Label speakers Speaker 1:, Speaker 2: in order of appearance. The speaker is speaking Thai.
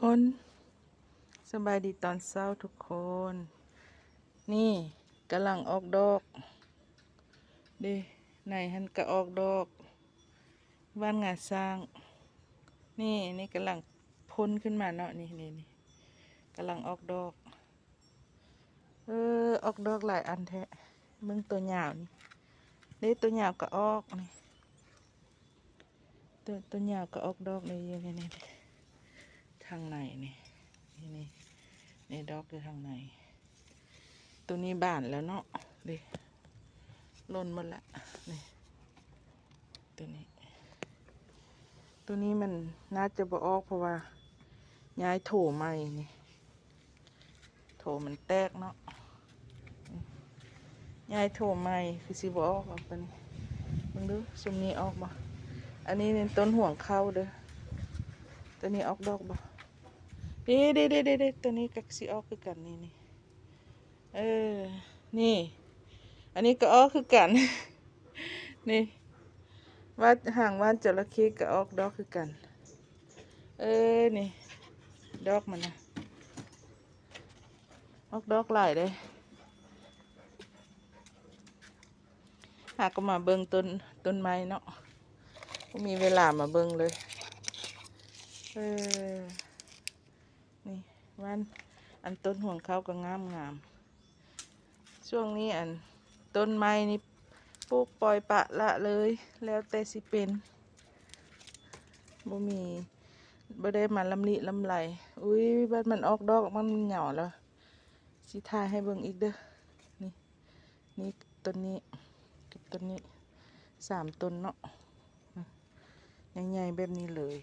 Speaker 1: คนสบายดีตอนเช้าทุกคน นี่กำลังออกดอกดิไหนหันก็ออกดอกบ้านงาสร้างนี่กำลังพ้นขึ้นมาเนาะนี่กำลังออกดอกออกดอกหลายอันแท้มึงตัวหยาวนี่ตัวหยาวก็ออกนี่ตัวหยาวก็ออกดอกนี่ทางไหนนี่ดอกอยู่ทางไหนตัวนี้บานแล้วเนาะดิล่นหมดละนี่ตัวนี้มันน่าจะบ่ออกเพราะว่าย้ายโถใหม่นี่โถมันแตกเนาะย้ายโถใหม่คือสิบ่ออกตัวนี้มึงดูซุมนี้ออกบ่อันนี้เป็นต้นห่วงเข้าเด้อตัวนี้ออกดอกบ่เด้ตัวนี้กักสิออกคือกันนี่นี่อันนี้ก็ออกคือกันนี่ว่าห่างว่านจระเข้ก็ออกดอกคือกันนี่ดอกมันนะออกดอกหลายเลยหากก็มาเบิ่งต้นไม้เนาะก็มีเวลามาเบิ่งเลยนี่ว่านอันต้นห่วงเขาก็งามช่วงนี้อันต้นไม้นี่ปลูกปล่อยปะละเลยแล้วแต่สิเป็นบ่ได้มาลำลิลำไรอุ้ยบ้านมันออกดอกมันเหงาแล้วสิถ่ายให้เบิ่งอีกเด้อนี่ต้นนี้กับต้นนี้3 ต้นเนาะใหญ่ๆแบบนี้เลย